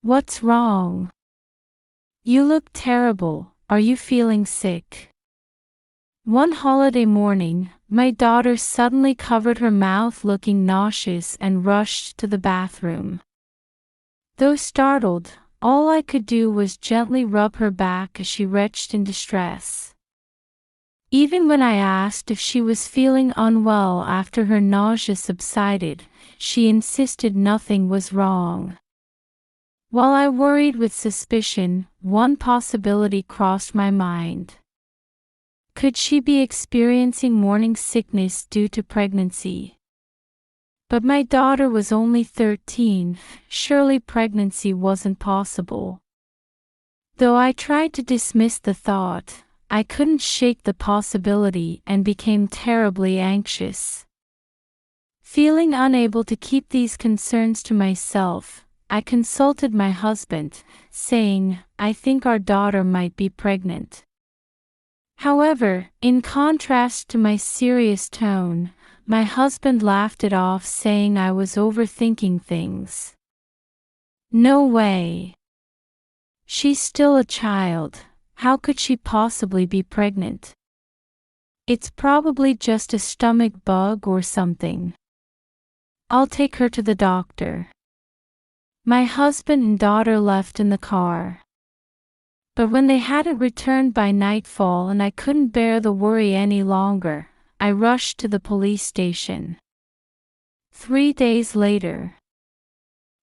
What's wrong? You look terrible. Are you feeling sick? One holiday morning, my daughter suddenly covered her mouth looking nauseous and rushed to the bathroom. Though startled, all I could do was gently rub her back as she retched in distress. Even when I asked if she was feeling unwell after her nausea subsided, she insisted nothing was wrong. While I worried with suspicion, one possibility crossed my mind. Could she be experiencing morning sickness due to pregnancy? But my daughter was only 13, surely pregnancy wasn't possible. Though I tried to dismiss the thought, I couldn't shake the possibility and became terribly anxious. Feeling unable to keep these concerns to myself, I consulted my husband, saying, "I think our daughter might be pregnant." However, in contrast to my serious tone, my husband laughed it off, saying I was overthinking things. No way. She's still a child. How could she possibly be pregnant? It's probably just a stomach bug or something. I'll take her to the doctor. My husband and daughter left in the car. But when they hadn't returned by nightfall and I couldn't bear the worry any longer, I rushed to the police station. 3 days later,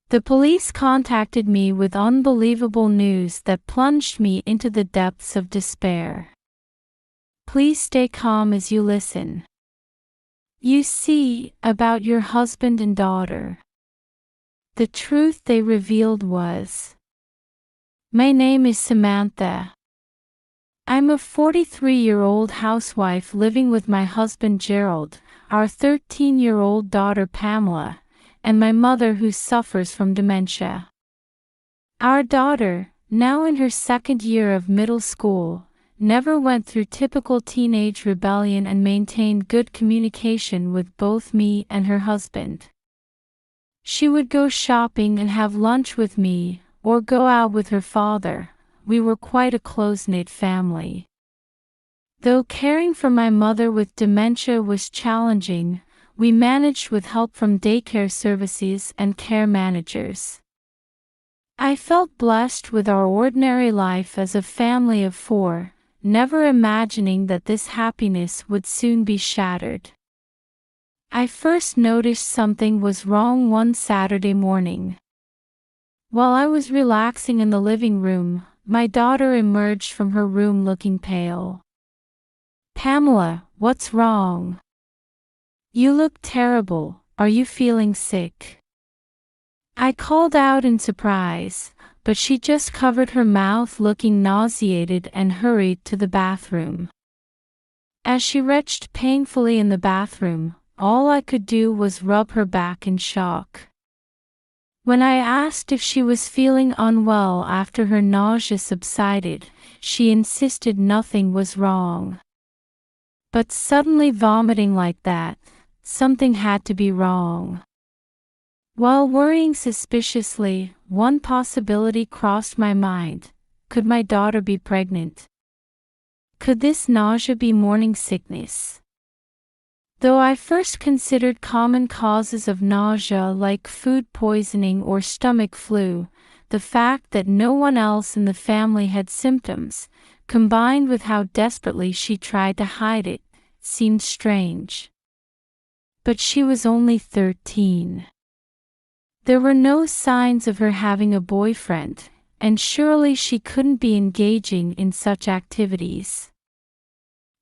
the police contacted me with unbelievable news that plunged me into the depths of despair. Please stay calm as you listen. You see, about your husband and daughter. The truth they revealed was, my name is Samantha. I'm a 43-year-old housewife living with my husband Gerald, our 13-year-old daughter Pamela, and my mother who suffers from dementia. Our daughter, now in her 2nd year of middle school, never went through typical teenage rebellion and maintained good communication with both me and her husband. She would go shopping and have lunch with me, or go out with her father. We were quite a close-knit family. Though caring for my mother with dementia was challenging, we managed with help from daycare services and care managers. I felt blessed with our ordinary life as a family of 4, never imagining that this happiness would soon be shattered. I first noticed something was wrong one Saturday morning. While I was relaxing in the living room, my daughter emerged from her room looking pale. "Pamela, what's wrong? You look terrible. Are you feeling sick?" I called out in surprise, but she just covered her mouth looking nauseated and hurried to the bathroom. As she retched painfully in the bathroom, all I could do was rub her back in shock. When I asked if she was feeling unwell after her nausea subsided, she insisted nothing was wrong. But suddenly vomiting like that, something had to be wrong. While worrying suspiciously, one possibility crossed my mind. Could my daughter be pregnant? Could this nausea be morning sickness? Though I first considered common causes of nausea like food poisoning or stomach flu, the fact that no one else in the family had symptoms, combined with how desperately she tried to hide it, seemed strange. But she was only 13. There were no signs of her having a boyfriend, and surely she couldn't be engaging in such activities.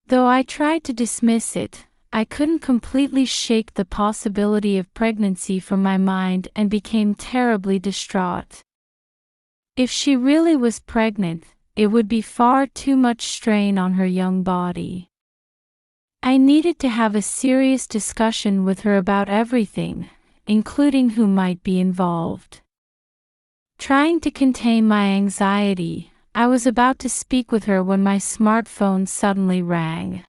Though I tried to dismiss it, I couldn't completely shake the possibility of pregnancy from my mind and became terribly distraught. If she really was pregnant, it would be far too much strain on her young body. I needed to have a serious discussion with her about everything, including who might be involved. Trying to contain my anxiety, I was about to speak with her when my smartphone suddenly rang.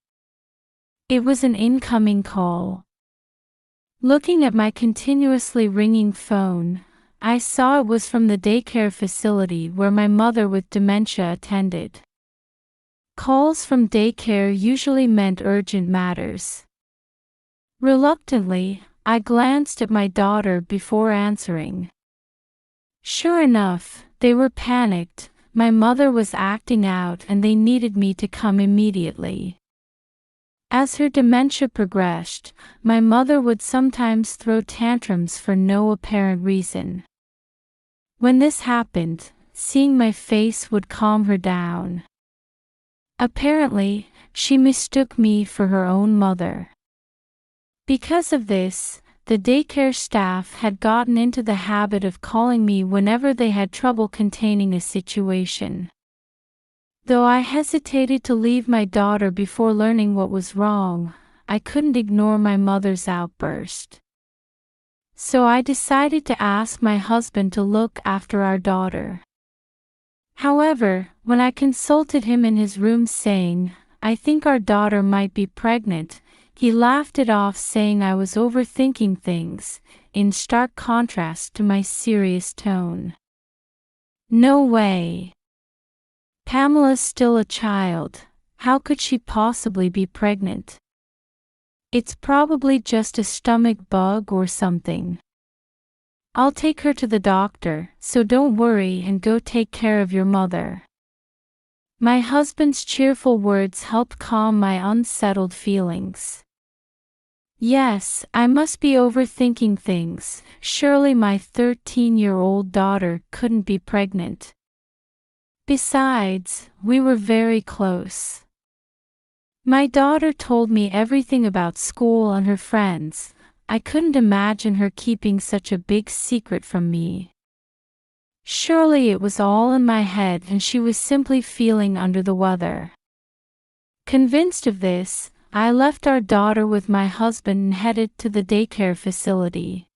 It was an incoming call. Looking at my continuously ringing phone, I saw it was from the daycare facility where my mother with dementia attended. Calls from daycare usually meant urgent matters. Reluctantly, I glanced at my daughter before answering. Sure enough, they were panicked. My mother was acting out and they needed me to come immediately. As her dementia progressed, my mother would sometimes throw tantrums for no apparent reason. When this happened, seeing my face would calm her down. Apparently, she mistook me for her own mother. Because of this, the daycare staff had gotten into the habit of calling me whenever they had trouble containing a situation. Though I hesitated to leave my daughter before learning what was wrong, I couldn't ignore my mother's outburst. So I decided to ask my husband to look after our daughter. However, when I consulted him in his room saying, "I think our daughter might be pregnant," he laughed it off saying I was overthinking things, in stark contrast to my serious tone. No way. Pamela's still a child. How could she possibly be pregnant? It's probably just a stomach bug or something. I'll take her to the doctor, so don't worry and go take care of your mother. My husband's cheerful words helped calm my unsettled feelings. Yes, I must be overthinking things. Surely my 13-year-old daughter couldn't be pregnant. Besides, we were very close. My daughter told me everything about school and her friends. I couldn't imagine her keeping such a big secret from me. Surely it was all in my head and she was simply feeling under the weather. Convinced of this, I left our daughter with my husband and headed to the daycare facility.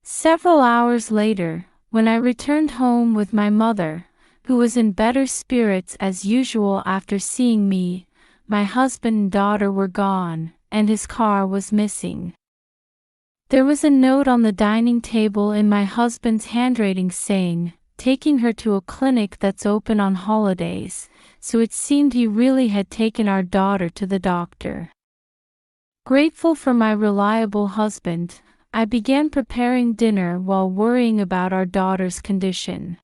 Several hours later, when I returned home with my mother, who was in better spirits as usual after seeing me, my husband and daughter were gone, and his car was missing. There was a note on the dining table in my husband's handwriting saying, "Taking her to a clinic that's open on holidays," so it seemed he really had taken our daughter to the doctor. Grateful for my reliable husband, I began preparing dinner while worrying about our daughter's condition.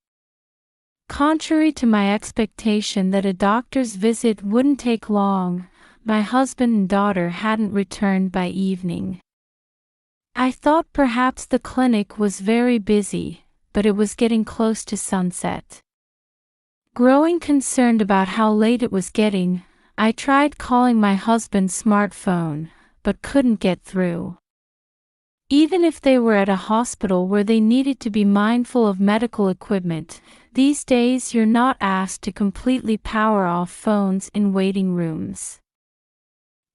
Contrary to my expectation that a doctor's visit wouldn't take long, my husband and daughter hadn't returned by evening. I thought perhaps the clinic was very busy, but it was getting close to sunset. Growing concerned about how late it was getting, I tried calling my husband's smartphone, but couldn't get through. Even if they were at a hospital where they needed to be mindful of medical equipment, these days you're not asked to completely power off phones in waiting rooms.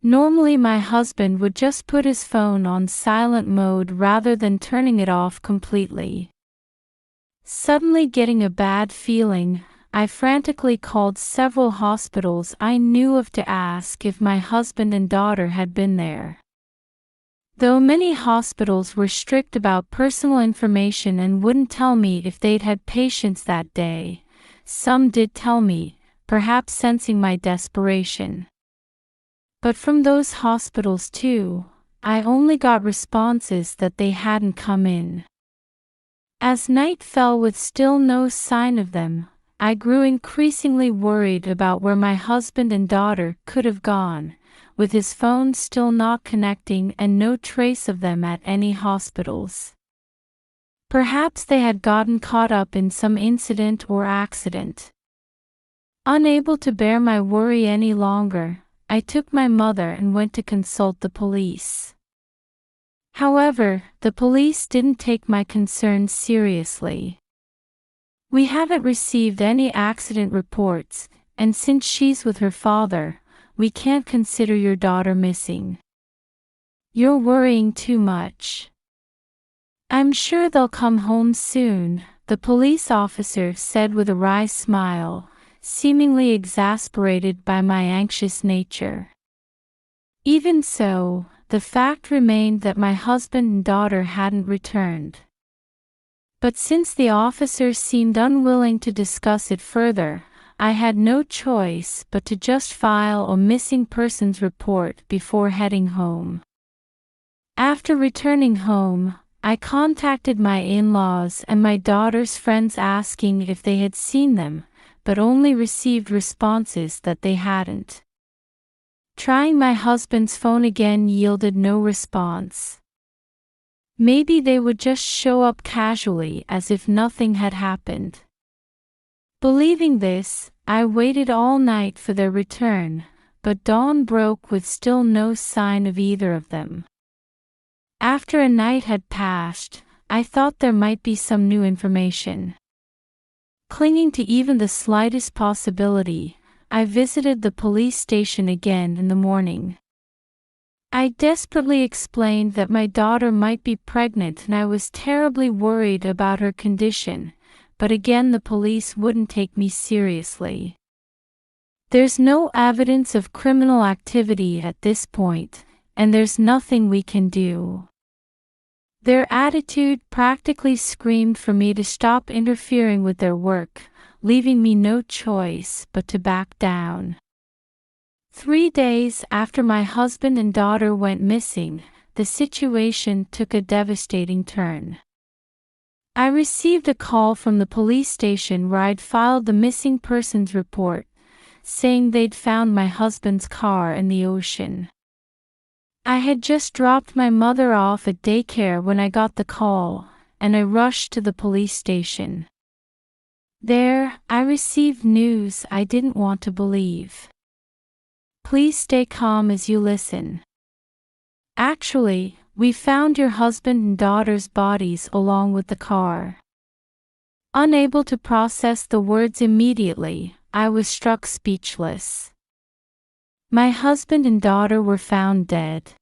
Normally my husband would just put his phone on silent mode rather than turning it off completely. Suddenly getting a bad feeling, I frantically called several hospitals I knew of to ask if my husband and daughter had been there. Though many hospitals were strict about personal information and wouldn't tell me if they'd had patients that day, some did tell me, perhaps sensing my desperation. But from those hospitals too, I only got responses that they hadn't come in. As night fell with still no sign of them, I grew increasingly worried about where my husband and daughter could have gone, with his phone still not connecting and no trace of them at any hospitals. Perhaps they had gotten caught up in some incident or accident. Unable to bear my worry any longer, I took my mother and went to consult the police. However, the police didn't take my concerns seriously. "We haven't received any accident reports, and since she's with her father, we can't consider your daughter missing. You're worrying too much. I'm sure they'll come home soon," the police officer said with a wry smile, seemingly exasperated by my anxious nature. Even so, the fact remained that my husband and daughter hadn't returned. But since the officers seemed unwilling to discuss it further, I had no choice but to just file a missing persons report before heading home. After returning home, I contacted my in-laws and my daughter's friends asking if they had seen them, but only received responses that they hadn't. Trying my husband's phone again yielded no response. Maybe they would just show up casually as if nothing had happened. Believing this, I waited all night for their return, but dawn broke with still no sign of either of them. After a night had passed, I thought there might be some new information. Clinging to even the slightest possibility, I visited the police station again in the morning. I desperately explained that my daughter might be pregnant and I was terribly worried about her condition, but again the police wouldn't take me seriously. There's no evidence of criminal activity at this point, and there's nothing we can do. Their attitude practically screamed for me to stop interfering with their work, leaving me no choice but to back down. 3 days after my husband and daughter went missing, the situation took a devastating turn. I received a call from the police station where I'd filed the missing persons report, saying they'd found my husband's car in the ocean. I had just dropped my mother off at daycare when I got the call, and I rushed to the police station. There, I received news I didn't want to believe. Please stay calm as you listen. Actually, we found your husband and daughter's bodies along with the car. Unable to process the words immediately, I was struck speechless. My husband and daughter were found dead.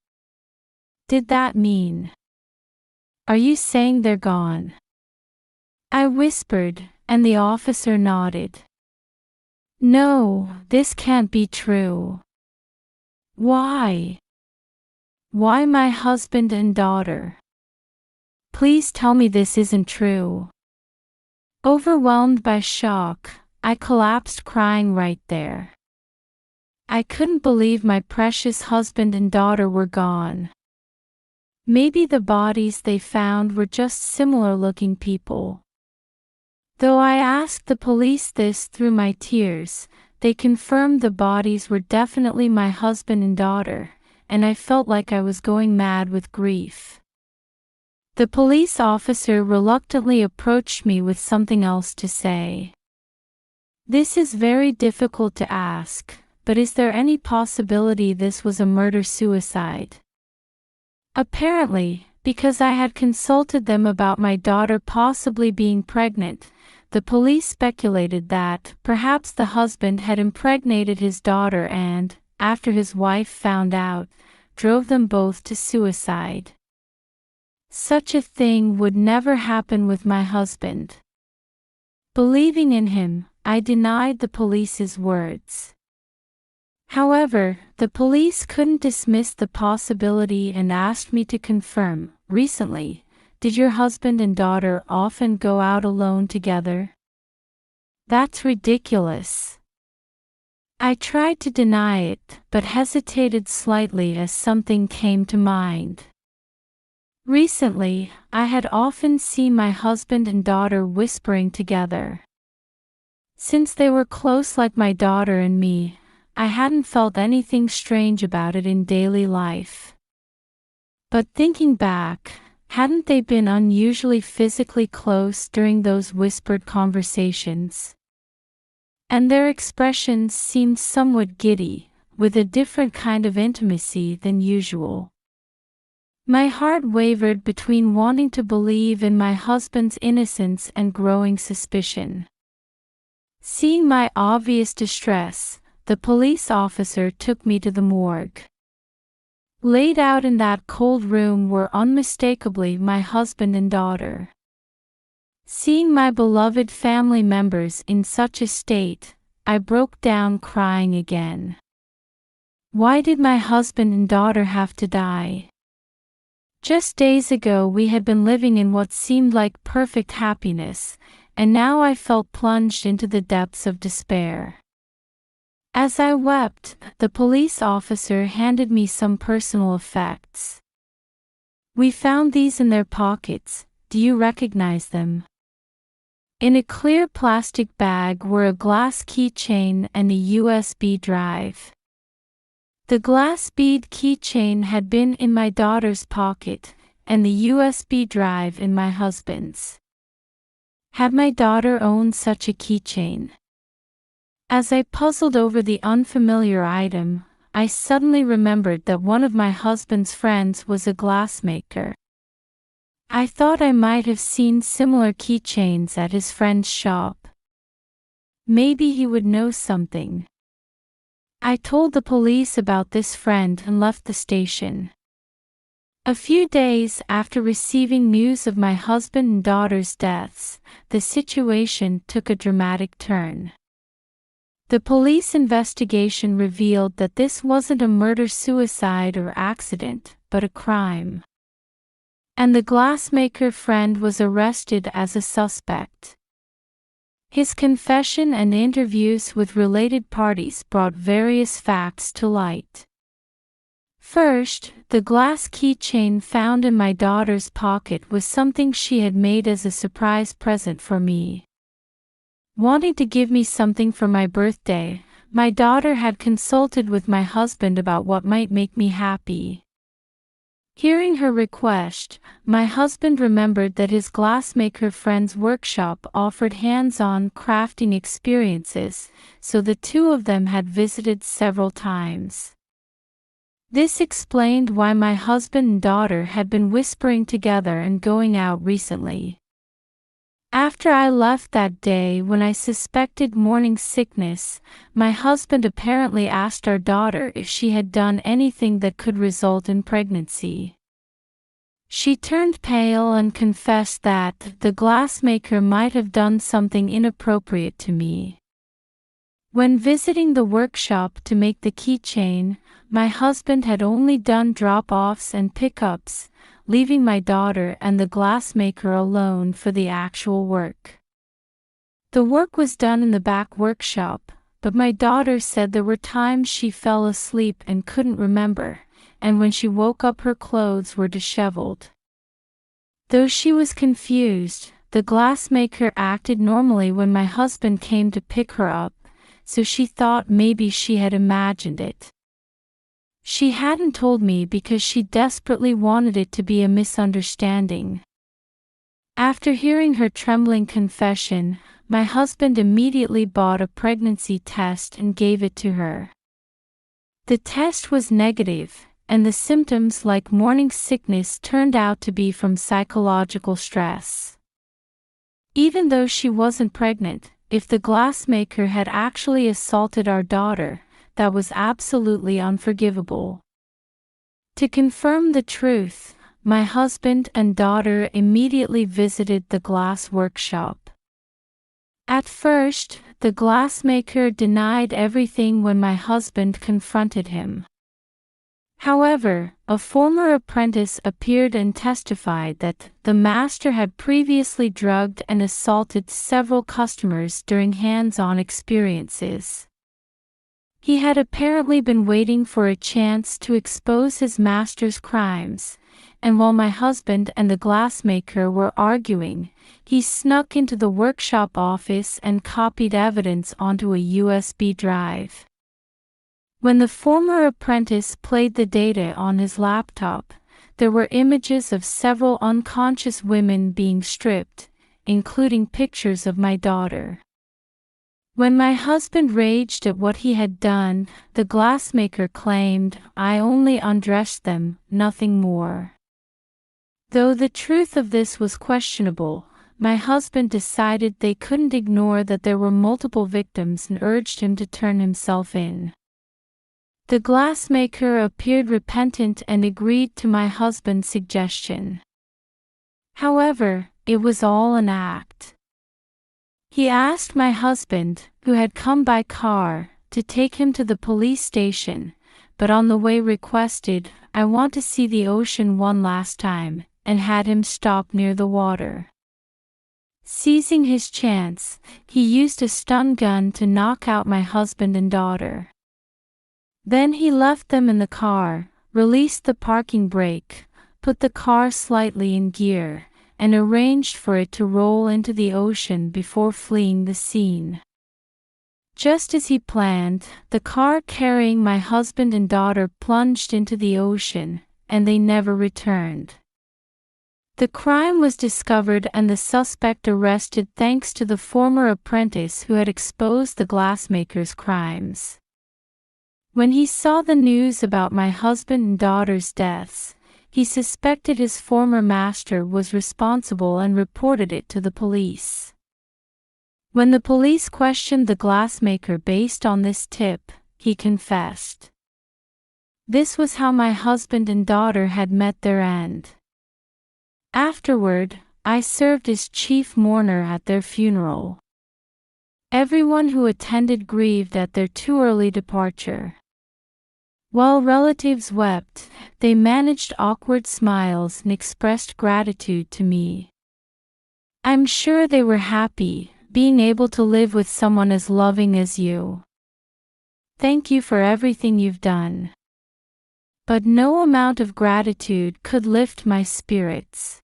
Did that mean? Are you saying they're gone? I whispered, and the officer nodded. No, this can't be true. Why? Why my husband and daughter? Please tell me this isn't true. Overwhelmed by shock, I collapsed crying right there. I couldn't believe my precious husband and daughter were gone. Maybe the bodies they found were just similar-looking people. Though I asked the police this through my tears, they confirmed the bodies were definitely my husband and daughter, and I felt like I was going mad with grief. The police officer reluctantly approached me with something else to say. This is very difficult to ask, but is there any possibility this was a murder-suicide? Apparently, because I had consulted them about my daughter possibly being pregnant, the police speculated that perhaps the husband had impregnated his daughter and, after his wife found out, drove them both to suicide. Such a thing would never happen with my husband. Believing in him, I denied the police's words. However, the police couldn't dismiss the possibility and asked me to confirm. Recently, did your husband and daughter often go out alone together? That's ridiculous. I tried to deny it, but hesitated slightly as something came to mind. Recently, I had often seen my husband and daughter whispering together. Since they were close like my daughter and me, I hadn't felt anything strange about it in daily life. But thinking back, hadn't they been unusually physically close during those whispered conversations? And their expressions seemed somewhat giddy, with a different kind of intimacy than usual. My heart wavered between wanting to believe in my husband's innocence and growing suspicion. Seeing my obvious distress, the police officer took me to the morgue. Laid out in that cold room were unmistakably my husband and daughter. Seeing my beloved family members in such a state, I broke down crying again. Why did my husband and daughter have to die? Just days ago we had been living in what seemed like perfect happiness, and now I felt plunged into the depths of despair. As I wept, the police officer handed me some personal effects. "We found these in their pockets. Do you recognize them?" In a clear plastic bag were a glass keychain and a USB drive. The glass bead keychain had been in my daughter's pocket, and the USB drive in my husband's. Had my daughter owned such a keychain? As I puzzled over the unfamiliar item, I suddenly remembered that one of my husband's friends was a glassmaker. I thought I might have seen similar keychains at his friend's shop. Maybe he would know something. I told the police about this friend and left the station. A few days after receiving news of my husband and daughter's deaths, the situation took a dramatic turn. The police investigation revealed that this wasn't a murder-suicide or accident, but a crime. And the glassmaker friend was arrested as a suspect. His confession and interviews with related parties brought various facts to light. First, the glass keychain found in my daughter's pocket was something she had made as a surprise present for me. Wanting to give me something for my birthday, my daughter had consulted with my husband about what might make me happy. Hearing her request, my husband remembered that his glassmaker friend's workshop offered hands-on crafting experiences, so the two of them had visited several times. This explained why my husband and daughter had been whispering together and going out recently. After I left that day when I suspected morning sickness, my husband apparently asked our daughter if she had done anything that could result in pregnancy. She turned pale and confessed that the glassmaker might have done something inappropriate to me. When visiting the workshop to make the keychain, my husband had only done drop-offs and pickups, leaving my daughter and the glassmaker alone for the actual work. The work was done in the back workshop, but my daughter said there were times she fell asleep and couldn't remember, and when she woke up her clothes were disheveled. Though she was confused, the glassmaker acted normally when my husband came to pick her up, so she thought maybe she had imagined it. She hadn't told me because she desperately wanted it to be a misunderstanding. After hearing her trembling confession, my husband immediately bought a pregnancy test and gave it to her. The test was negative, and the symptoms like morning sickness turned out to be from psychological stress. Even though she wasn't pregnant, if the glassmaker had actually assaulted our daughter, that was absolutely unforgivable. To confirm the truth, my husband and daughter immediately visited the glass workshop. At first, the glassmaker denied everything when my husband confronted him. However, a former apprentice appeared and testified that the master had previously drugged and assaulted several customers during hands-on experiences. He had apparently been waiting for a chance to expose his master's crimes, and while my husband and the glassmaker were arguing, he snuck into the workshop office and copied evidence onto a USB drive. When the former apprentice played the data on his laptop, there were images of several unconscious women being stripped, including pictures of my daughter. When my husband raged at what he had done, the glassmaker claimed, "I only undressed them, nothing more." Though the truth of this was questionable, my husband decided they couldn't ignore that there were multiple victims and urged him to turn himself in. The glassmaker appeared repentant and agreed to my husband's suggestion. However, it was all an act. He asked my husband, who had come by car, to take him to the police station, but on the way requested, "I want to see the ocean one last time," and had him stop near the water. Seizing his chance, he used a stun gun to knock out my husband and daughter. Then he left them in the car, released the parking brake, put the car slightly in gear, and arranged for it to roll into the ocean before fleeing the scene. Just as he planned, the car carrying my husband and daughter plunged into the ocean, and they never returned. The crime was discovered and the suspect arrested thanks to the former apprentice who had exposed the glassmaker's crimes. When he saw the news about my husband and daughter's deaths, he suspected his former master was responsible and reported it to the police. When the police questioned the glassmaker based on this tip, he confessed. This was how my husband and daughter had met their end. Afterward, I served as chief mourner at their funeral. Everyone who attended grieved at their too early departure. While relatives wept, they managed awkward smiles and expressed gratitude to me. I'm sure they were happy, being able to live with someone as loving as you. Thank you for everything you've done. But no amount of gratitude could lift my spirits.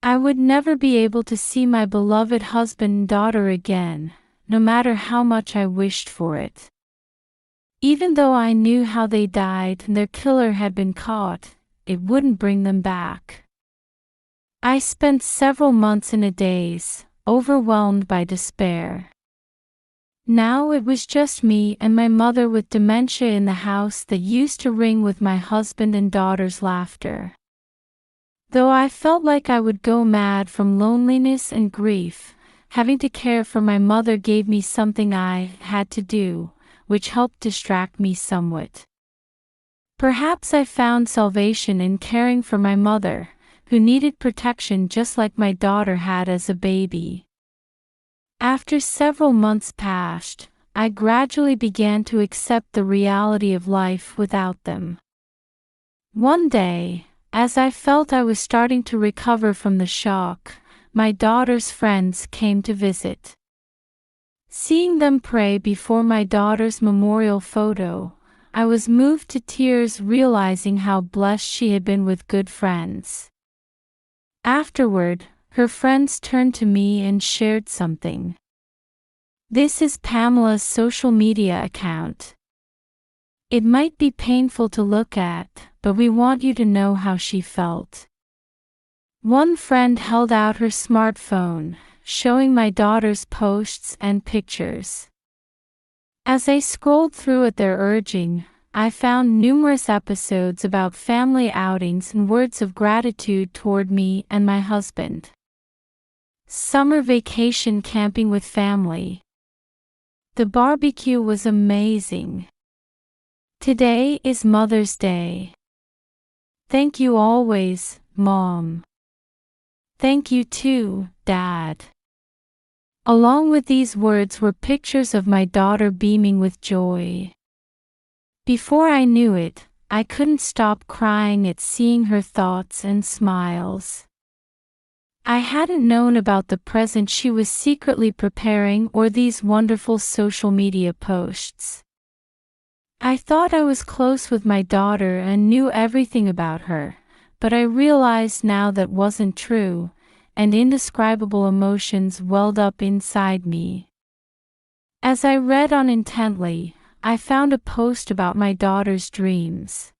I would never be able to see my beloved husband and daughter again, no matter how much I wished for it. Even though I knew how they died and their killer had been caught, it wouldn't bring them back. I spent several months in a daze, overwhelmed by despair. Now it was just me and my mother with dementia in the house that used to ring with my husband and daughter's laughter. Though I felt like I would go mad from loneliness and grief, having to care for my mother gave me something I had to do, which helped distract me somewhat. Perhaps I found salvation in caring for my mother, who needed protection just like my daughter had as a baby. After several months passed, I gradually began to accept the reality of life without them. One day, as I felt I was starting to recover from the shock, my daughter's friends came to visit. Seeing them pray before my daughter's memorial photo, I was moved to tears realizing how blessed she had been with good friends. Afterward, her friends turned to me and shared something. This is Pamela's social media account. It might be painful to look at, but we want you to know how she felt. One friend held out her smartphone, showing my daughter's posts and pictures. As I scrolled through at their urging, I found numerous episodes about family outings and words of gratitude toward me and my husband. Summer vacation camping with family. The barbecue was amazing. Today is Mother's Day. Thank you always, Mom. Thank you too, Dad. Along with these words were pictures of my daughter beaming with joy. Before I knew it, I couldn't stop crying at seeing her thoughts and smiles. I hadn't known about the present she was secretly preparing or these wonderful social media posts. I thought I was close with my daughter and knew everything about her, but I realized now that wasn't true, and indescribable emotions welled up inside me. As I read on intently, I found a post about my daughter's dreams.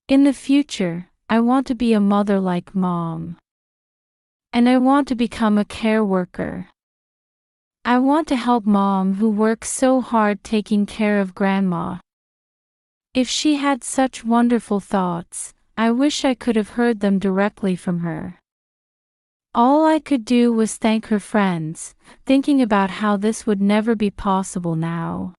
In the future, I want to be a mother like Mom. And I want to become a care worker. I want to help Mom who works so hard taking care of Grandma. If she had such wonderful thoughts, I wish I could have heard them directly from her. All I could do was thank her friends, thinking about how this would never be possible now.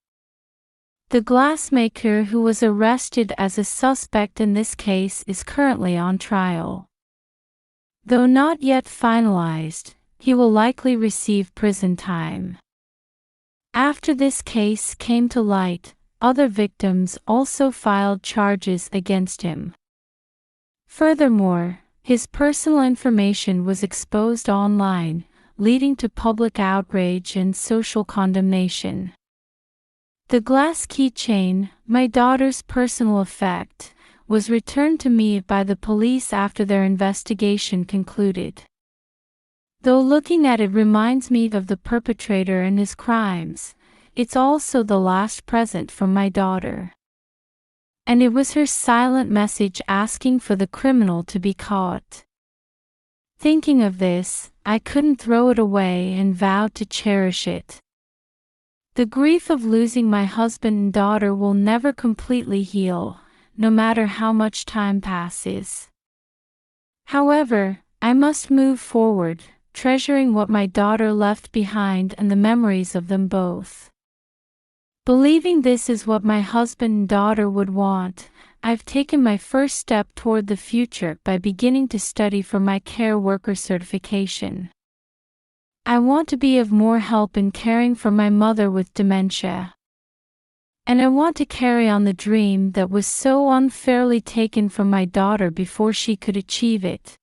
The glassmaker who was arrested as a suspect in this case is currently on trial. Though not yet finalized, he will likely receive prison time. After this case came to light, other victims also filed charges against him. Furthermore, his personal information was exposed online, leading to public outrage and social condemnation. The glass keychain, my daughter's personal effect, was returned to me by the police after their investigation concluded. Though looking at it reminds me of the perpetrator and his crimes, it's also the last present from my daughter. And it was her silent message asking for the criminal to be caught. Thinking of this, I couldn't throw it away and vowed to cherish it. The grief of losing my husband and daughter will never completely heal, no matter how much time passes. However, I must move forward, treasuring what my daughter left behind and the memories of them both. Believing this is what my husband and daughter would want, I've taken my first step toward the future by beginning to study for my care worker certification. I want to be of more help in caring for my mother with dementia. And I want to carry on the dream that was so unfairly taken from my daughter before she could achieve it.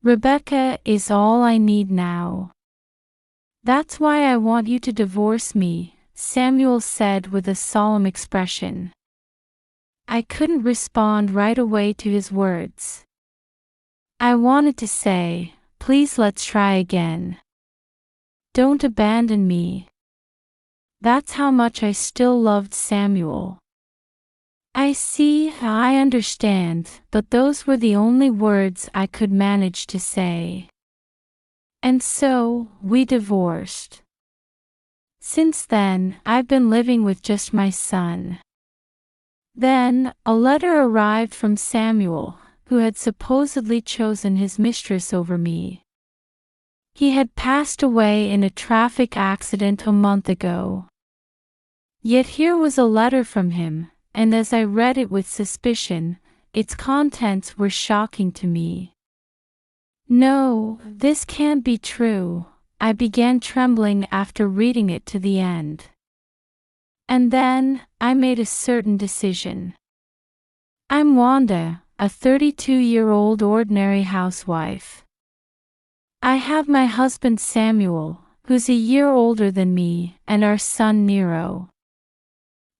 Rebecca is all I need now. That's why I want you to divorce me, Samuel said with a solemn expression. I couldn't respond right away to his words. I wanted to say, please let's try again. Don't abandon me. That's how much I still loved Samuel. I understand, but those were the only words I could manage to say. And so, we divorced. Since then, I've been living with just my son. Then, a letter arrived from Samuel, who had supposedly chosen his mistress over me. He had passed away in a traffic accident a month ago. Yet here was a letter from him, and as I read it with suspicion, its contents were shocking to me. No, this can't be true, I began trembling after reading it to the end. And then, I made a certain decision. I'm Wanda, a 32-year-old ordinary housewife. I have my husband Samuel, who's a year older than me, and our son Nero.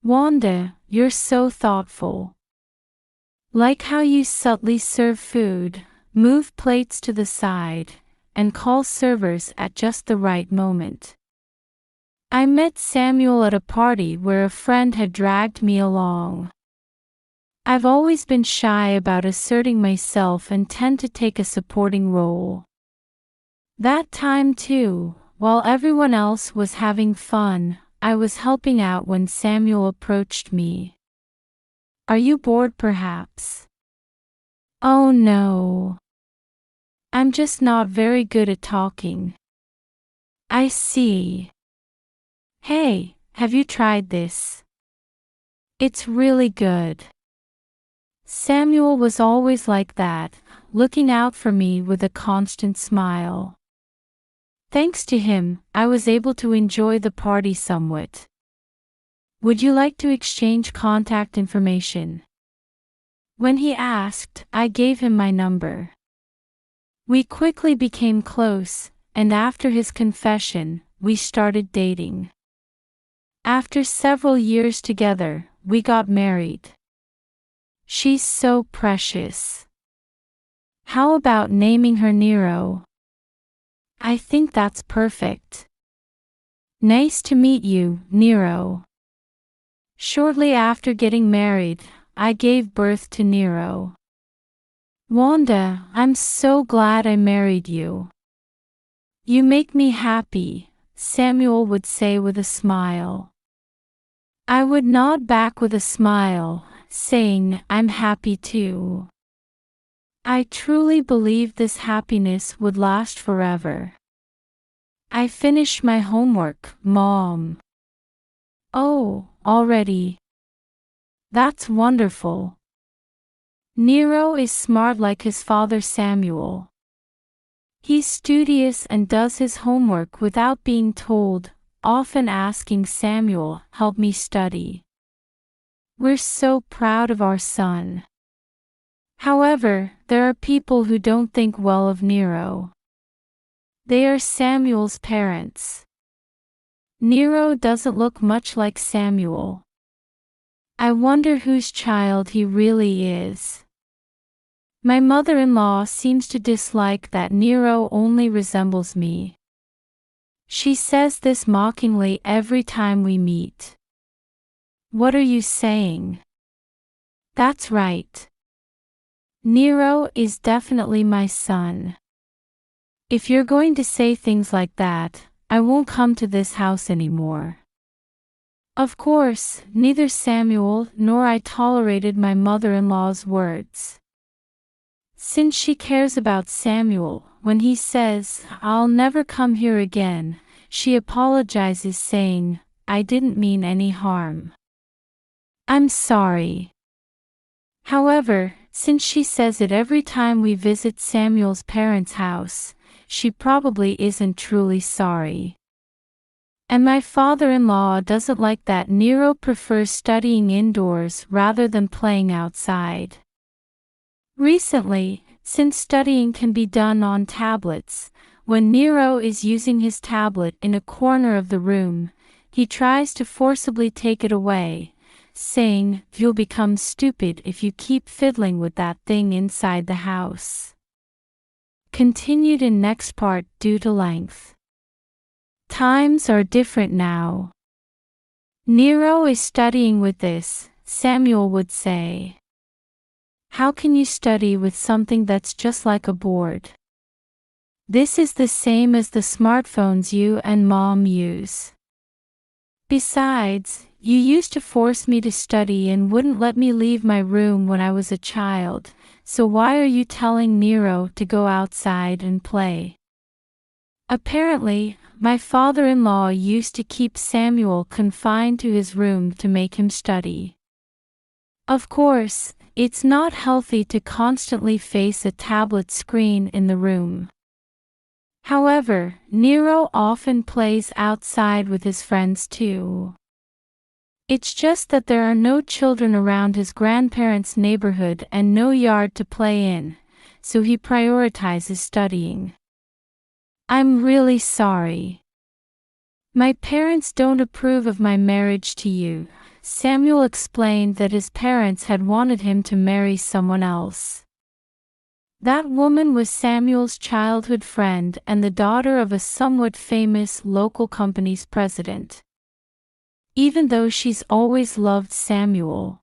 Wanda, you're so thoughtful. Like how you subtly serve food, move plates to the side, and call servers at just the right moment. I met Samuel at a party where a friend had dragged me along. I've always been shy about asserting myself and tend to take a supporting role. That time too, while everyone else was having fun, I was helping out when Samuel approached me. Are you bored perhaps? Oh no. I'm just not very good at talking. I see. Hey, have you tried this? It's really good. Samuel was always like that, looking out for me with a constant smile. Thanks to him, I was able to enjoy the party somewhat. Would you like to exchange contact information? When he asked, I gave him my number. We quickly became close, and after his confession, we started dating. After several years together, we got married. She's so precious. How about naming her Nero? I think that's perfect. Nice to meet you, Nero. Shortly after getting married, I gave birth to Nero. Wanda, I'm so glad I married you. You make me happy, Samuel would say with a smile. I would nod back with a smile, saying, I'm happy too. I truly believed this happiness would last forever. I finished my homework, Mom. Oh, already? That's wonderful. Nero is smart like his father Samuel. He's studious and does his homework without being told, often asking Samuel, help me study. We're so proud of our son. However, there are people who don't think well of Nero. They are Samuel's parents. Nero doesn't look much like Samuel. I wonder whose child he really is. My mother-in-law seems to dislike that Nero only resembles me. She says this mockingly every time we meet. What are you saying? That's right. Nero is definitely my son. If you're going to say things like that, I won't come to this house anymore. Of course, neither Samuel nor I tolerated my mother-in-law's words. Since she cares about Samuel, when he says, I'll never come here again, she apologizes saying, I didn't mean any harm. I'm sorry. However, since she says it every time we visit Samuel's parents' house, she probably isn't truly sorry. And my father-in-law doesn't like that Nero prefers studying indoors rather than playing outside. Recently, since studying can be done on tablets, when Nero is using his tablet in a corner of the room, he tries to forcibly take it away, saying, you'll become stupid if you keep fiddling with that thing inside the house. Continued in next part due to length. Times are different now. Nero is studying with this, Samuel would say. How can you study with something that's just like a board? This is the same as the smartphones you and Mom use. Besides, you used to force me to study and wouldn't let me leave my room when I was a child, so why are you telling Nero to go outside and play? Apparently, my father-in-law used to keep Samuel confined to his room to make him study. Of course, it's not healthy to constantly face a tablet screen in the room. However, Nero often plays outside with his friends too. It's just that there are no children around his grandparents' neighborhood and no yard to play in, so he prioritizes studying. I'm really sorry. My parents don't approve of my marriage to you. Samuel explained that his parents had wanted him to marry someone else. That woman was Samuel's childhood friend and the daughter of a somewhat famous local company's president. Even though she's always loved Samuel.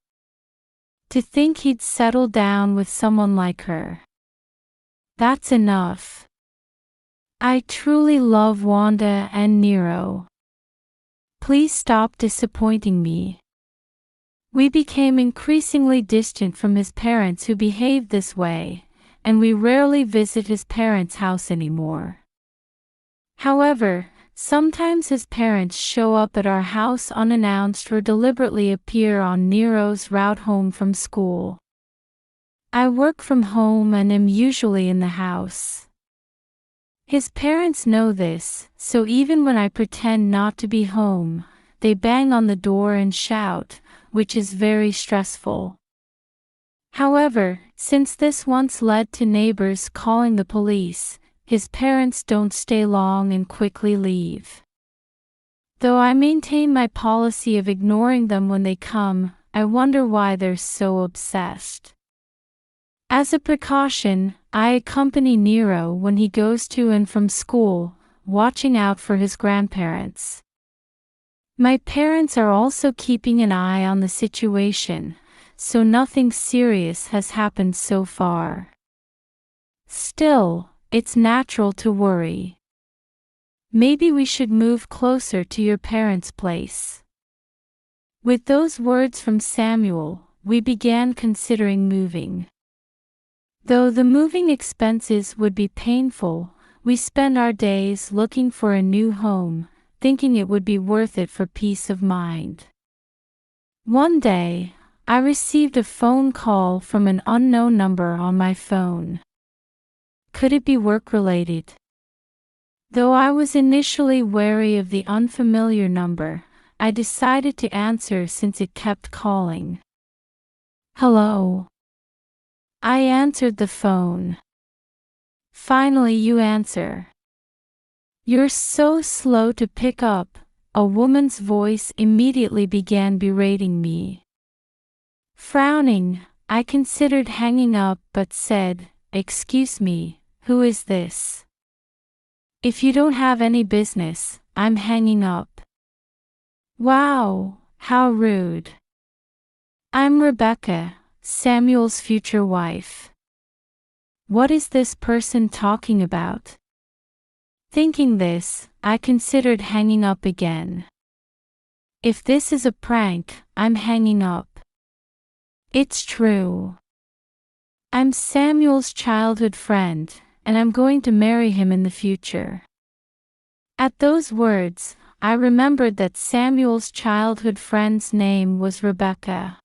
To think he'd settle down with someone like her. That's enough. I truly love Wanda and Nero. Please stop disappointing me. We became increasingly distant from his parents who behaved this way, and we rarely visit his parents' house anymore. However, sometimes his parents show up at our house unannounced or deliberately appear on Nero's route home from school. I work from home and am usually in the house. His parents know this, so even when I pretend not to be home, they bang on the door and shout, which is very stressful. However, since this once led to neighbors calling the police, his parents don't stay long and quickly leave. Though I maintain my policy of ignoring them when they come, I wonder why they're so obsessed. As a precaution, I accompany Nero when he goes to and from school, watching out for his grandparents. My parents are also keeping an eye on the situation, so nothing serious has happened so far. Still, it's natural to worry. Maybe we should move closer to your parents' place. With those words from Samuel, we began considering moving. Though the moving expenses would be painful, we spend our days looking for a new home, thinking it would be worth it for peace of mind. One day, I received a phone call from an unknown number on my phone. Could it be work-related? Though I was initially wary of the unfamiliar number, I decided to answer since it kept calling. Hello. I answered the phone. Finally you answer. You're so slow to pick up, a woman's voice immediately began berating me. Frowning, I considered hanging up but said, "Excuse me, who is this? If you don't have any business, I'm hanging up." Wow, how rude. I'm Rebecca, Samuel's future wife. What is this person talking about? Thinking this, I considered hanging up again. If this is a prank, I'm hanging up. It's true. I'm Samuel's childhood friend, and I'm going to marry him in the future. At those words, I remembered that Samuel's childhood friend's name was Rebecca.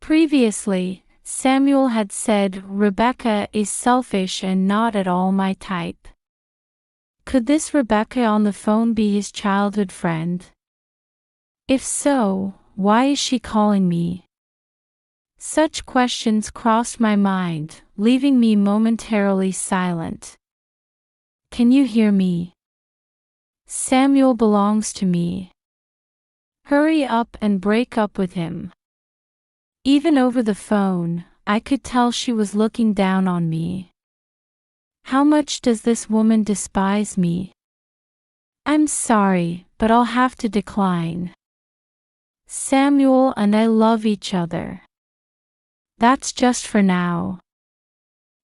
Previously, Samuel had said Rebecca is selfish and not at all my type. Could this Rebecca on the phone be his childhood friend? If so, why is she calling me? Such questions crossed my mind, leaving me momentarily silent. Can you hear me? Samuel belongs to me. Hurry up and break up with him. Even over the phone, I could tell she was looking down on me. How much does this woman despise me? I'm sorry, but I'll have to decline. Samuel and I love each other. That's just for now.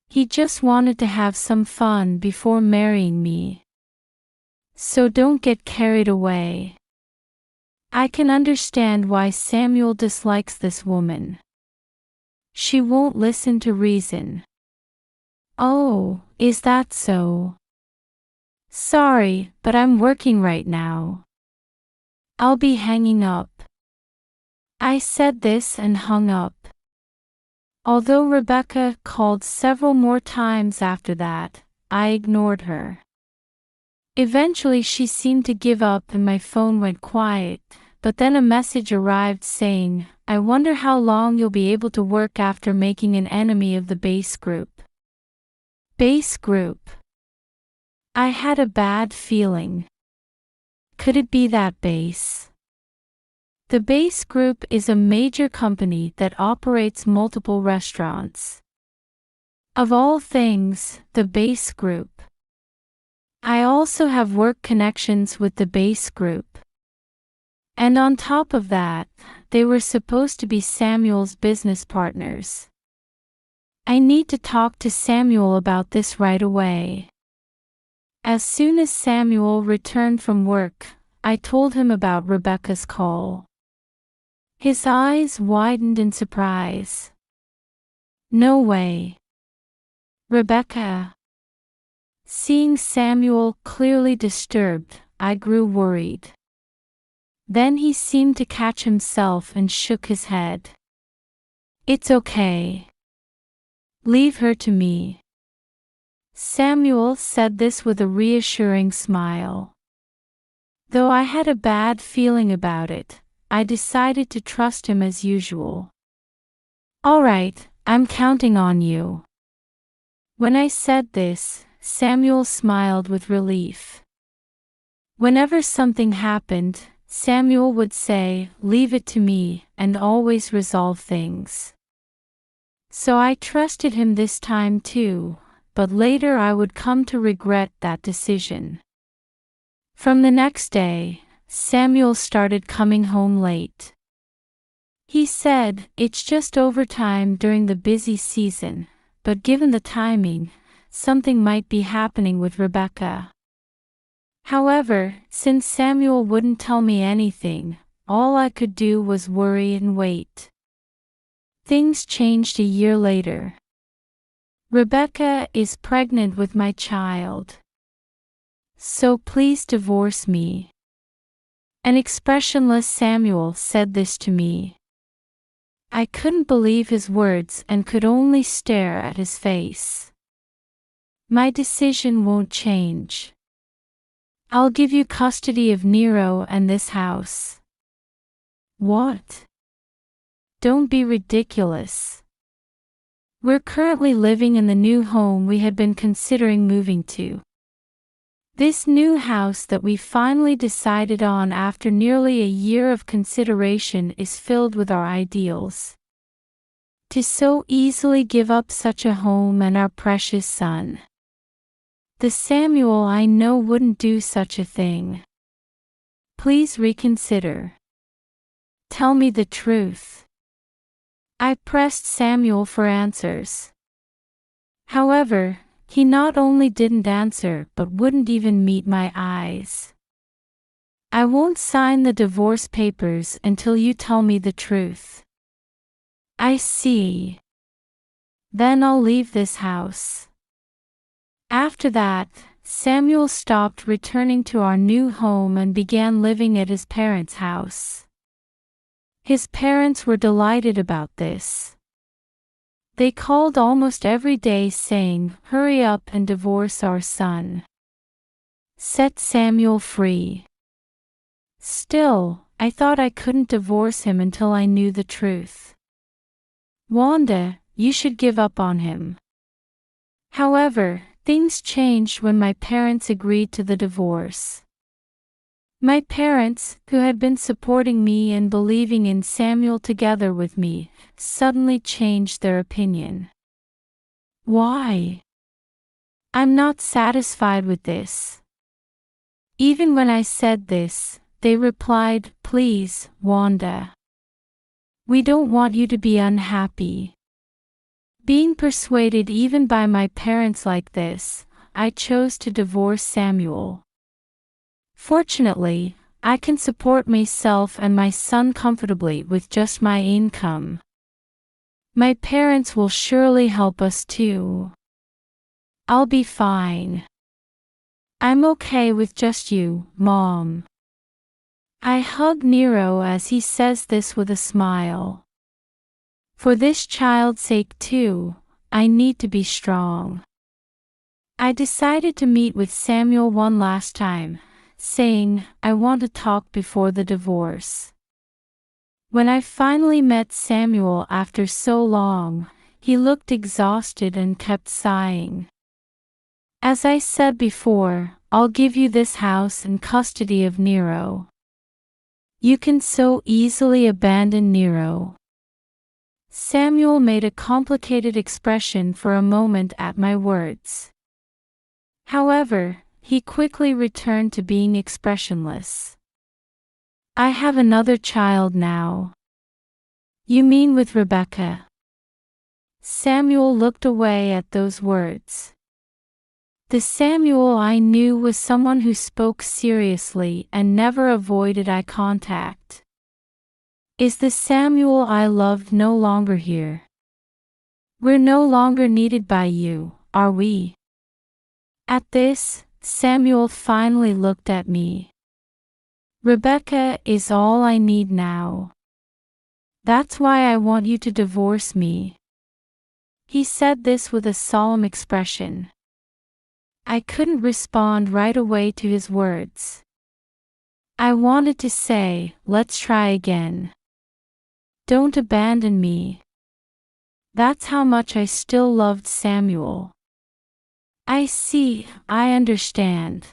He just wanted to have some fun before marrying me. So don't get carried away. I can understand why Samuel dislikes this woman. She won't listen to reason. Oh, is that so? Sorry, but I'm working right now. I'll be hanging up. I said this and hung up. Although Rebecca called several more times after that, I ignored her. Eventually she seemed to give up and my phone went quiet, but then a message arrived saying, "I wonder how long you'll be able to work after making an enemy of the base group." Base group. I had a bad feeling. Could it be that base? The base group is a major company that operates multiple restaurants. Of all things, the base group. I also have work connections with the base group. And on top of that, they were supposed to be Samuel's business partners. I need to talk to Samuel about this right away. As soon as Samuel returned from work, I told him about Rebecca's call. His eyes widened in surprise. "No way. Rebecca." Seeing Samuel clearly disturbed, I grew worried. Then he seemed to catch himself and shook his head. "It's okay. Leave her to me." Samuel said this with a reassuring smile. Though I had a bad feeling about it, I decided to trust him as usual. "All right, I'm counting on you." When I said this, Samuel smiled with relief. Whenever something happened, Samuel would say, "Leave it to me," and always resolve things. So I trusted him this time too, but later I would come to regret that decision. From the next day, Samuel started coming home late. He said, "It's just overtime during the busy season, but given the timing, something might be happening with Rebecca." However, since Samuel wouldn't tell me anything, all I could do was worry and wait. Things changed a year later. Rebecca is pregnant with my child. "So please divorce me." An expressionless Samuel said this to me. I couldn't believe his words and could only stare at his face. "My decision won't change. I'll give you custody of Nero and this house." What? Don't be ridiculous. We're currently living in the new home we had been considering moving to. This new house that we finally decided on after nearly a year of consideration is filled with our ideals. To so easily give up such a home and our precious son. The Samuel I know wouldn't do such a thing. Please reconsider. Tell me the truth. I pressed Samuel for answers. However, he not only didn't answer but wouldn't even meet my eyes. "I won't sign the divorce papers until you tell me the truth." "I see. Then I'll leave this house." After that, Samuel stopped returning to our new home and began living at his parents' house. His parents were delighted about this. They called almost every day saying, "Hurry up and divorce our son. Set Samuel free." Still, I thought I couldn't divorce him until I knew the truth. "Wanda, you should give up on him." However, things changed when my parents agreed to the divorce. My parents, who had been supporting me and believing in Samuel together with me, suddenly changed their opinion. Why? I'm not satisfied with this. Even when I said this, they replied, "Please, Wanda. We don't want you to be unhappy." Being persuaded even by my parents like this, I chose to divorce Samuel. Fortunately, I can support myself and my son comfortably with just my income. My parents will surely help us too. I'll be fine. I'm okay with just you, Mom. I hug Nero as he says this with a smile. For this child's sake too, I need to be strong. I decided to meet with Samuel one last time, saying, "I want to talk before the divorce." When I finally met Samuel after so long, he looked exhausted and kept sighing. As I said before, I'll give you this house and custody of Nero. You can so easily abandon Nero. Samuel made a complicated expression for a moment at my words. However, he quickly returned to being expressionless. I have another child now. You mean with Rebecca? Samuel looked away at those words. The Samuel I knew was someone who spoke seriously and never avoided eye contact. Is the Samuel I loved no longer here? We're no longer needed by you, are we? At this, Samuel finally looked at me. Rebecca is all I need now. That's why I want you to divorce me. He said this with a solemn expression. I couldn't respond right away to his words. I wanted to say, let's try again. Don't abandon me. That's how much I still loved Samuel. I see, I understand.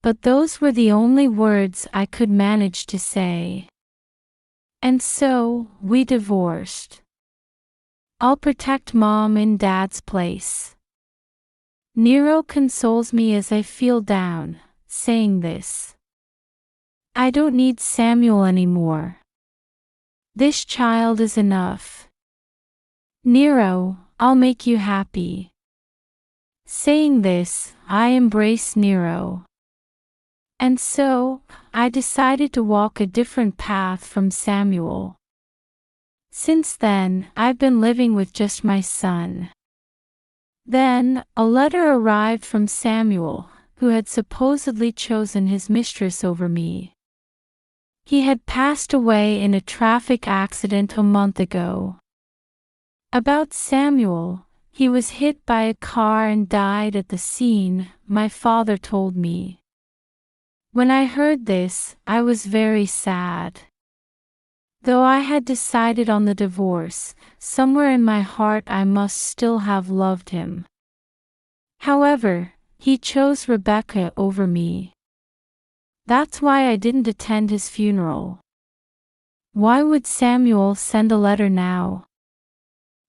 But those were the only words I could manage to say. And so, we divorced. I'll protect Mom in Dad's place. Nero consoles me as I feel down, saying this. I don't need Samuel anymore. This child is enough. Nero, I'll make you happy. Saying this, I embrace Nero. And so, I decided to walk a different path from Samuel. Since then, I've been living with just my son. Then, a letter arrived from Samuel, who had supposedly chosen his mistress over me. He had passed away in a traffic accident a month ago. About Samuel, he was hit by a car and died at the scene, my father told me. When I heard this, I was very sad. Though I had decided on the divorce, somewhere in my heart I must still have loved him. However, he chose Rebecca over me. That's why I didn't attend his funeral. Why would Samuel send a letter now?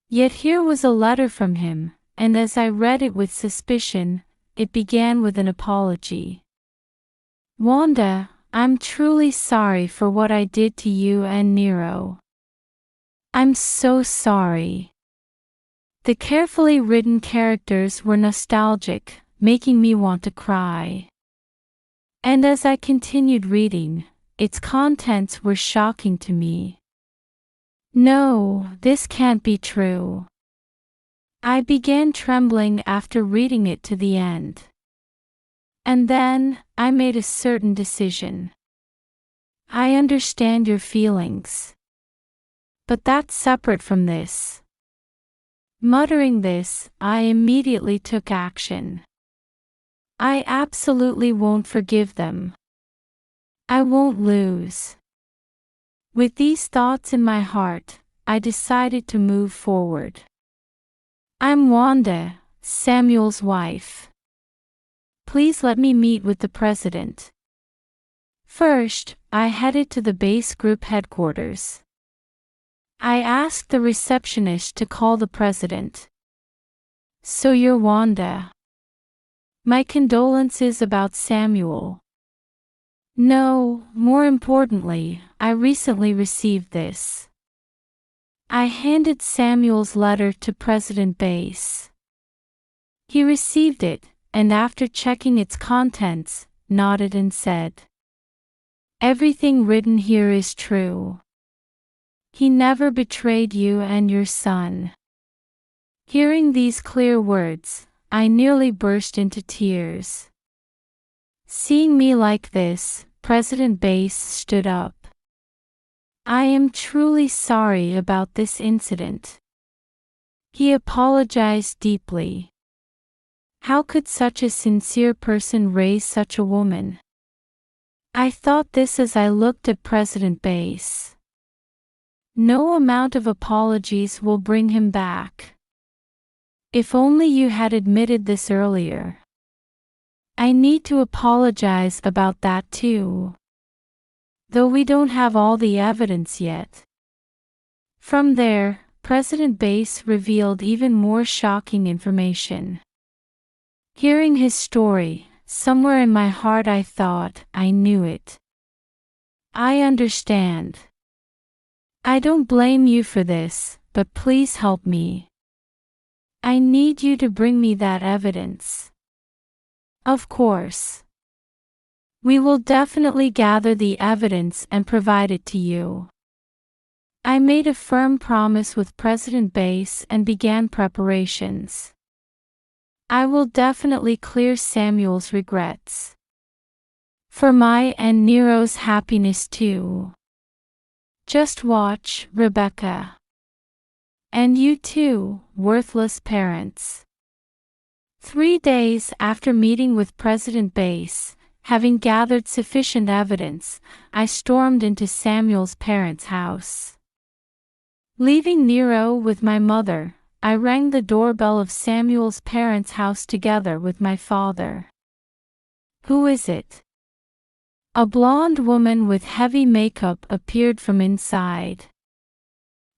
Yet here was a letter from him, and as I read it with suspicion, it began with an apology. Wanda, I'm truly sorry for what I did to you and Nero. I'm so sorry. The carefully written characters were nostalgic, making me want to cry. And as I continued reading, its contents were shocking to me. No, this can't be true. I began trembling after reading it to the end. And then, I made a certain decision. I understand your feelings. But that's separate from this. Muttering this, I immediately took action. I absolutely won't forgive them. I won't lose. With these thoughts in my heart, I decided to move forward. I'm Wanda, Samuel's wife. Please let me meet with the president. First, I headed to the base group headquarters. I asked the receptionist to call the president. So you're Wanda. My condolences about Samuel. No, more importantly, I recently received this. I handed Samuel's letter to President Base. He received it, and after checking its contents, nodded and said, everything written here is true. He never betrayed you and your son. Hearing these clear words, I nearly burst into tears. Seeing me like this, President Base stood up. I am truly sorry about this incident. He apologized deeply. How could such a sincere person raise such a woman? I thought this as I looked at President Base. No amount of apologies will bring him back. If only you had admitted this earlier. I need to apologize about that too. Though we don't have all the evidence yet. From there, President Bass revealed even more shocking information. Hearing his story, somewhere in my heart I thought, I knew it. I understand. I don't blame you for this, but please help me. I need you to bring me that evidence. Of course. We will definitely gather the evidence and provide it to you. I made a firm promise with President Bass and began preparations. I will definitely clear Samuel's regrets. For my and Nero's happiness too. Just watch, Rebecca. And you too, worthless parents. 3 days after meeting with President Bass, having gathered sufficient evidence, I stormed into Samuel's parents' house. Leaving Nero with my mother, I rang the doorbell of Samuel's parents' house together with my father. Who is it? A blonde woman with heavy makeup appeared from inside.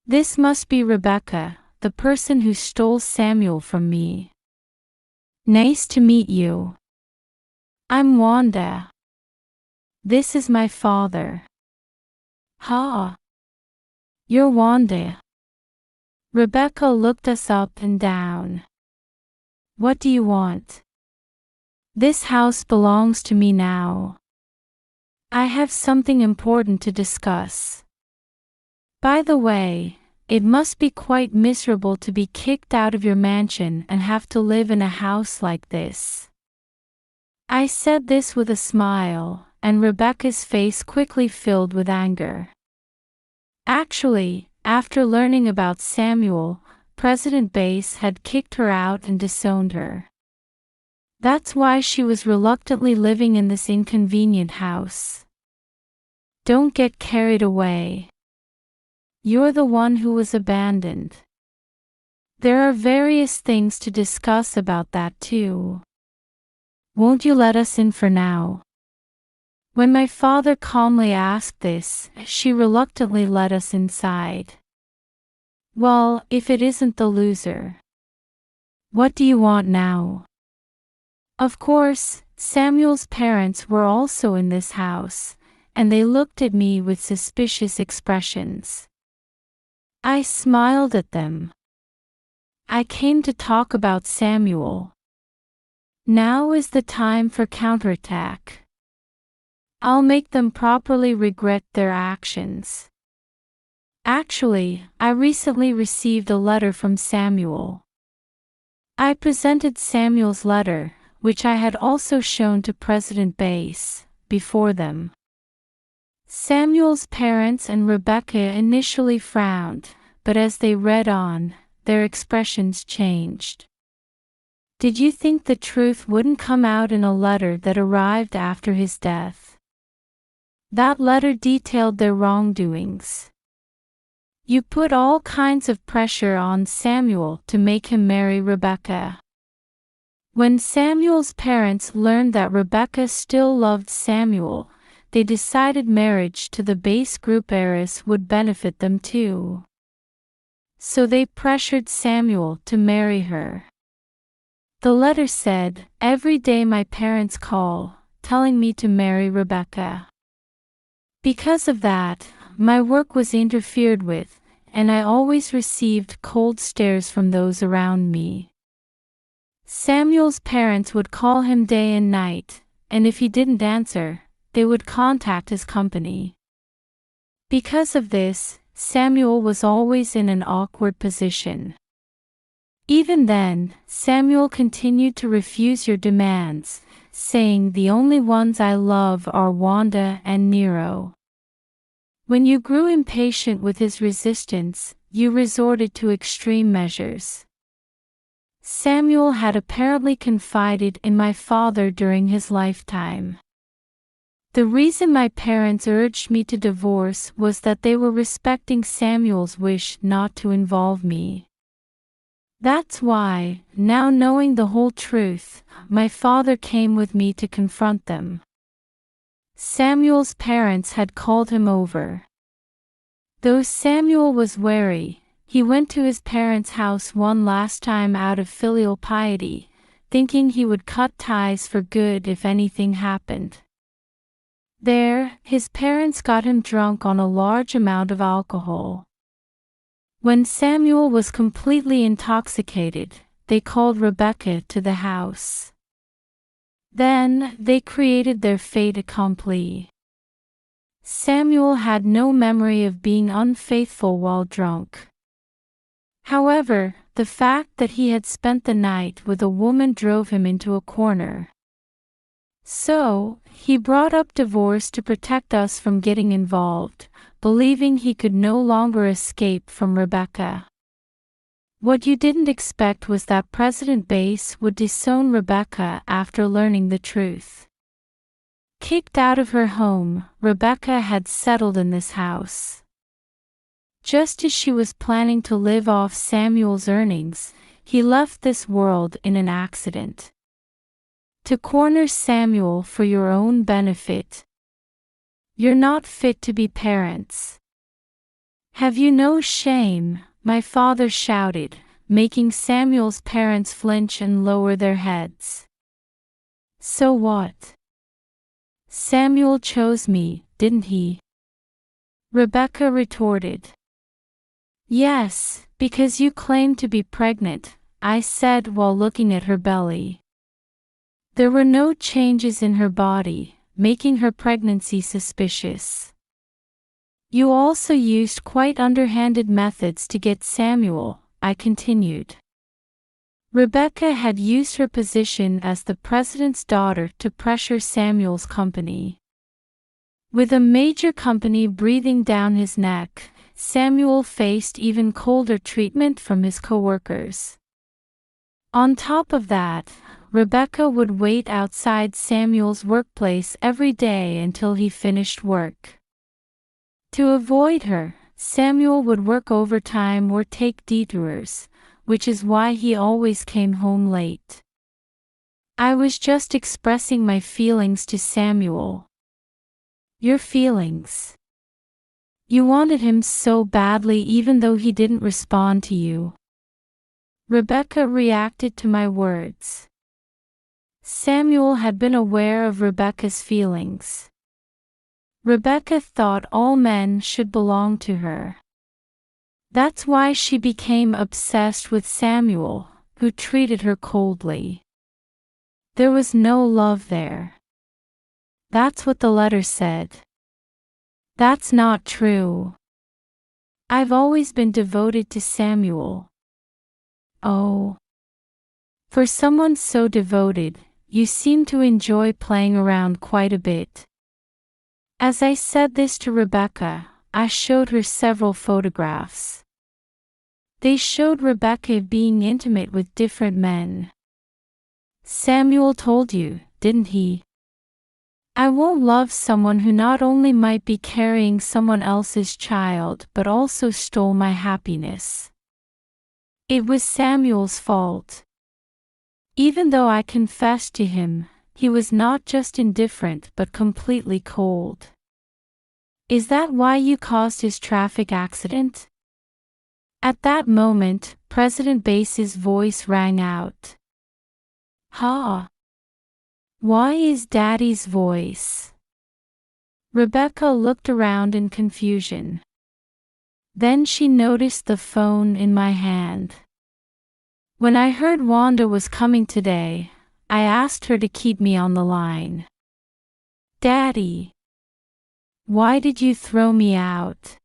This must be Rebecca, the person who stole Samuel from me. Nice to meet you. I'm Wanda. This is my father. Ha! You're Wanda. Rebecca looked us up and down. What do you want? This house belongs to me now. I have something important to discuss. By the way, it must be quite miserable to be kicked out of your mansion and have to live in a house like this. I said this with a smile, and Rebecca's face quickly filled with anger. Actually, after learning about Samuel, President Bass had kicked her out and disowned her. That's why she was reluctantly living in this inconvenient house. Don't get carried away. You're the one who was abandoned. There are various things to discuss about that too. Won't you let us in for now? When my father calmly asked this, she reluctantly let us inside. Well, if it isn't the loser. What do you want now? Of course, Samuel's parents were also in this house, and they looked at me with suspicious expressions. I smiled at them. I came to talk about Samuel. Now is the time for counterattack. I'll make them properly regret their actions. Actually, I recently received a letter from Samuel. I presented Samuel's letter, which I had also shown to President Bass, before them. Samuel's parents and Rebecca initially frowned, but as they read on, their expressions changed. Did you think the truth wouldn't come out in a letter that arrived after his death? That letter detailed their wrongdoings. You put all kinds of pressure on Samuel to make him marry Rebecca. When Samuel's parents learned that Rebecca still loved Samuel, they decided marriage to the Bass Group heiress would benefit them too. So they pressured Samuel to marry her. The letter said, "Every day my parents call, telling me to marry Rebecca." Because of that, my work was interfered with, and I always received cold stares from those around me. Samuel's parents would call him day and night, and if he didn't answer, they would contact his company. Because of this, Samuel was always in an awkward position. Even then, Samuel continued to refuse your demands, saying the only ones I love are Wanda and Nero. When you grew impatient with his resistance, you resorted to extreme measures. Samuel had apparently confided in my father during his lifetime. The reason my parents urged me to divorce was that they were respecting Samuel's wish not to involve me. That's why, now knowing the whole truth, my father came with me to confront them. Samuel's parents had called him over. Though Samuel was wary, he went to his parents' house one last time out of filial piety, thinking he would cut ties for good if anything happened. There, his parents got him drunk on a large amount of alcohol. When Samuel was completely intoxicated, they called Rebecca to the house. Then, they created their fait accompli. Samuel had no memory of being unfaithful while drunk. However, the fact that he had spent the night with a woman drove him into a corner. So, he brought up divorce to protect us from getting involved, believing he could no longer escape from Rebecca. What you didn't expect was that President Bass would disown Rebecca after learning the truth. Kicked out of her home, Rebecca had settled in this house. Just as she was planning to live off Samuel's earnings, he left this world in an accident. To corner Samuel for your own benefit. You're not fit to be parents. Have you no shame? My father shouted, making Samuel's parents flinch and lower their heads. So what? Samuel chose me, didn't he? Rebecca retorted. Yes, because you claimed to be pregnant, I said while looking at her belly. There were no changes in her body, making her pregnancy suspicious. You also used quite underhanded methods to get Samuel, I continued. Rebecca had used her position as the president's daughter to pressure Samuel's company. With a major company breathing down his neck, Samuel faced even colder treatment from his coworkers. On top of that, Rebecca would wait outside Samuel's workplace every day until he finished work. To avoid her, Samuel would work overtime or take detours, which is why he always came home late. I was just expressing my feelings to Samuel. Your feelings? You wanted him so badly even though he didn't respond to you. Rebecca reacted to my words. Samuel had been aware of Rebecca's feelings. Rebecca thought all men should belong to her. That's why she became obsessed with Samuel, who treated her coldly. There was no love there. That's what the letter said. That's not true. I've always been devoted to Samuel. Oh. For someone so devoted, you seem to enjoy playing around quite a bit. As I said this to Rebecca, I showed her several photographs. They showed Rebecca being intimate with different men. Samuel told you, didn't he? I won't love someone who not only might be carrying someone else's child but also stole my happiness. It was Samuel's fault. Even though I confessed to him, he was not just indifferent but completely cold. Is that why you caused his traffic accident? At that moment, President Bass's voice rang out. Ha! Why is Daddy's voice? Rebecca looked around in confusion. Then she noticed the phone in my hand. When I heard Wanda was coming today, I asked her to keep me on the line. Daddy! Why did you throw me out?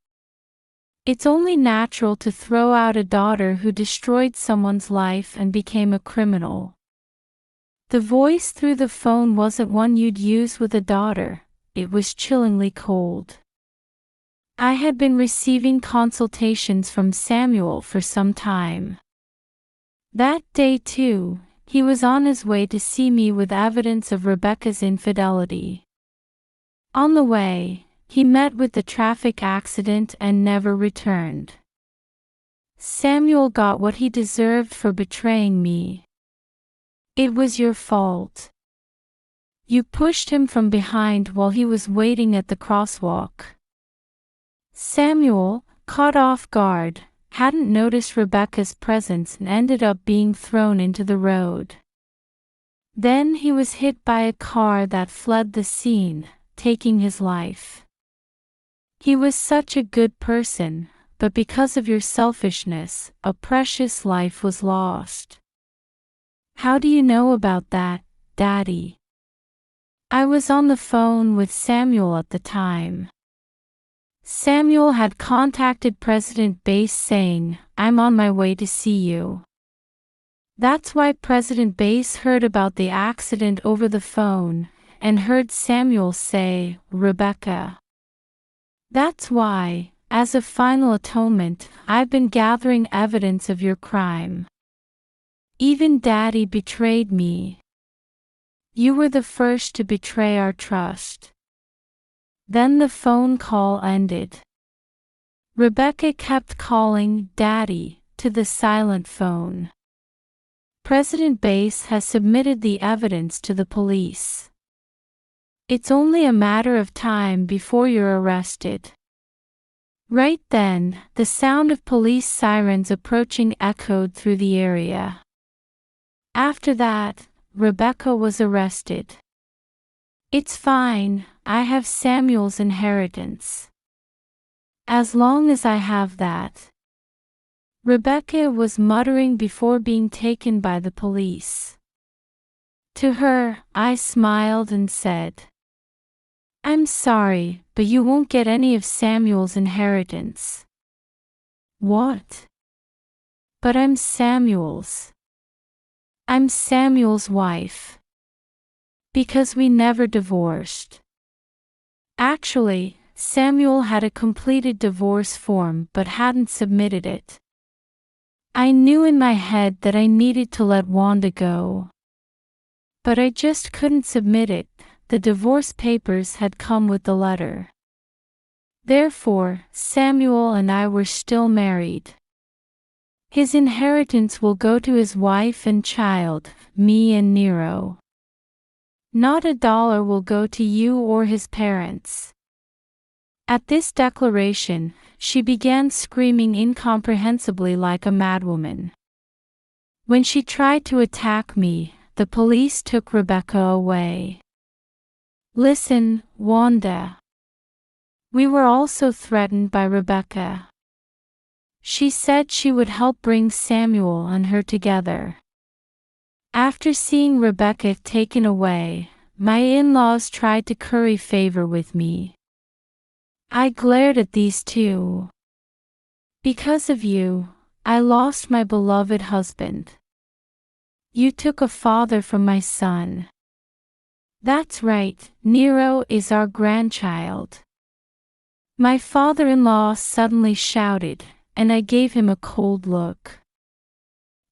It's only natural to throw out a daughter who destroyed someone's life and became a criminal. The voice through the phone wasn't one you'd use with a daughter, it was chillingly cold. I had been receiving consultations from Samuel for some time. That day too, he was on his way to see me with evidence of Rebecca's infidelity. On the way, he met with the traffic accident and never returned. Samuel got what he deserved for betraying me. It was your fault. You pushed him from behind while he was waiting at the crosswalk. Samuel, caught off guard, hadn't noticed Rebecca's presence and ended up being thrown into the road. Then he was hit by a car that fled the scene, taking his life. He was such a good person, but because of your selfishness, a precious life was lost. How do you know about that, Daddy? I was on the phone with Samuel at the time. Samuel had contacted President Bass saying, "I'm on my way to see you." That's why President Bass heard about the accident over the phone, and heard Samuel say, "Rebecca." That's why, as a final atonement, I've been gathering evidence of your crime. Even Daddy betrayed me. You were the first to betray our trust. Then the phone call ended. Rebecca kept calling Daddy to the silent phone. President Bass has submitted the evidence to the police. It's only a matter of time before you're arrested. Right then, the sound of police sirens approaching echoed through the area. After that, Rebecca was arrested. It's fine, I have Samuel's inheritance. As long as I have that. Rebecca was muttering before being taken by the police. To her, I smiled and said, "I'm sorry, but you won't get any of Samuel's inheritance." What? But I'm Samuel's. I'm Samuel's wife. Because we never divorced. Actually, Samuel had a completed divorce form but hadn't submitted it. I knew in my head that I needed to let Wanda go. But I just couldn't submit it. The divorce papers had come with the letter. Therefore, Samuel and I were still married. His inheritance will go to his wife and child, me and Nero. Not a dollar will go to you or his parents. At this declaration, she began screaming incomprehensibly like a madwoman. When she tried to attack me, the police took Rebecca away. Listen, Wanda. We were also threatened by Rebecca. She said she would help bring Samuel and her together. After seeing Rebecca taken away, my in-laws tried to curry favor with me. I glared at these two. Because of you, I lost my beloved husband. You took a father from my son. That's right, Nero is our grandchild. My father-in-law suddenly shouted, and I gave him a cold look.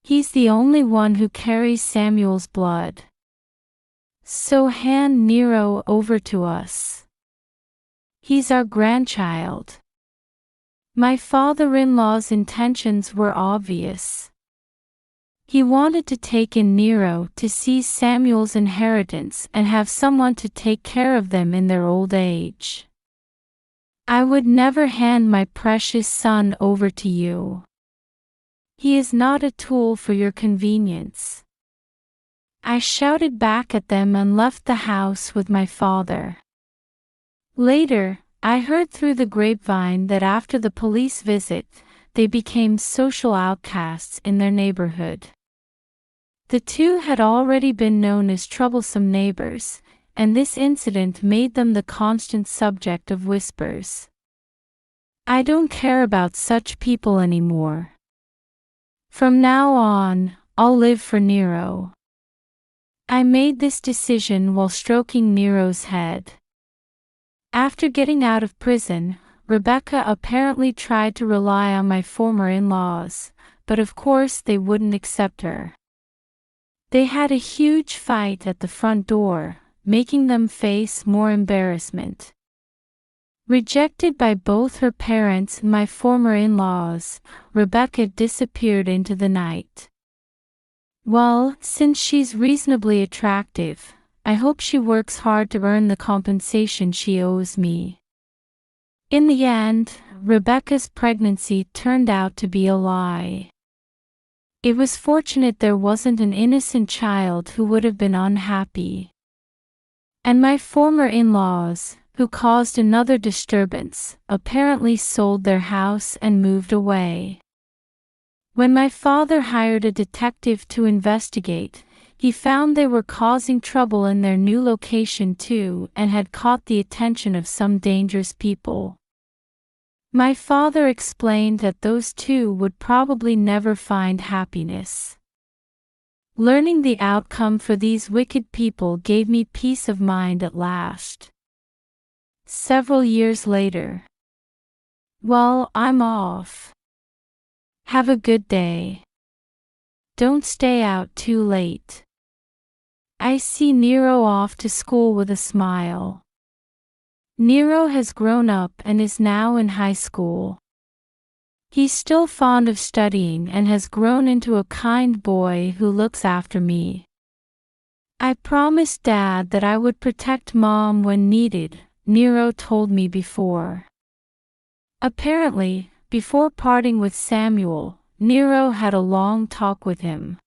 He's the only one who carries Samuel's blood. So hand Nero over to us. He's our grandchild. My father-in-law's intentions were obvious. He wanted to take in Nero to seize Samuel's inheritance and have someone to take care of them in their old age. I would never hand my precious son over to you. He is not a tool for your convenience. I shouted back at them and left the house with my father. Later, I heard through the grapevine that after the police visit, they became social outcasts in their neighborhood. The two had already been known as troublesome neighbors, and this incident made them the constant subject of whispers. I don't care about such people anymore. From now on, I'll live for Nero. I made this decision while stroking Nero's head. After getting out of prison, Rebecca apparently tried to rely on my former in-laws, but of course they wouldn't accept her. They had a huge fight at the front door, making them face more embarrassment. Rejected by both her parents and my former in-laws, Rebecca disappeared into the night. Well, since she's reasonably attractive, I hope she works hard to earn the compensation she owes me. In the end, Rebecca's pregnancy turned out to be a lie. It was fortunate there wasn't an innocent child who would have been unhappy. And my former in-laws, who caused another disturbance, apparently sold their house and moved away. When my father hired a detective to investigate, he found they were causing trouble in their new location too and had caught the attention of some dangerous people. My father explained that those two would probably never find happiness. Learning the outcome for these wicked people gave me peace of mind at last. Several years later. Well, I'm off. Have a good day. Don't stay out too late. I see Nero off to school with a smile. Nero has grown up and is now in high school. He's still fond of studying and has grown into a kind boy who looks after me. I promised Dad that I would protect Mom when needed, Nero told me before. Apparently, before parting with Samuel, Nero had a long talk with him.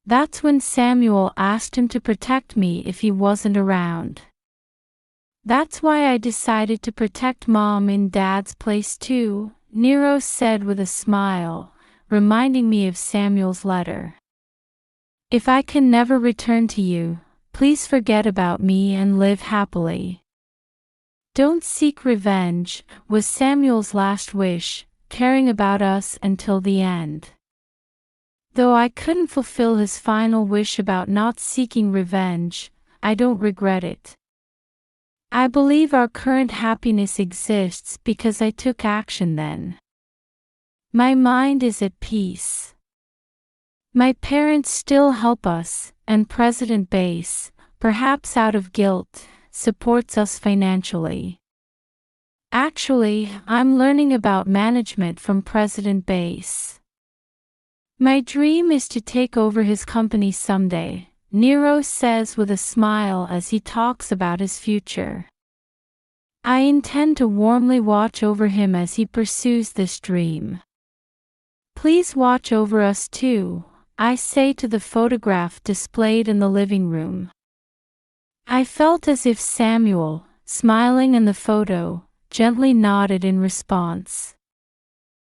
That's when Samuel asked him to protect me if he wasn't around. That's why I decided to protect Mom in Dad's place too, Nero said with a smile, reminding me of Samuel's letter. If I can never return to you, please forget about me and live happily. Don't seek revenge, was Samuel's last wish, caring about us until the end. Though I couldn't fulfill his final wish about not seeking revenge, I don't regret it. I believe our current happiness exists because I took action then. My mind is at peace. My parents still help us, and President Bass, perhaps out of guilt, supports us financially. Actually, I'm learning about management from President Bass. My dream is to take over his company someday, Nero says with a smile as he talks about his future. I intend to warmly watch over him as he pursues this dream. Please watch over us too, I say to the photograph displayed in the living room. I felt as if Samuel, smiling in the photo, gently nodded in response.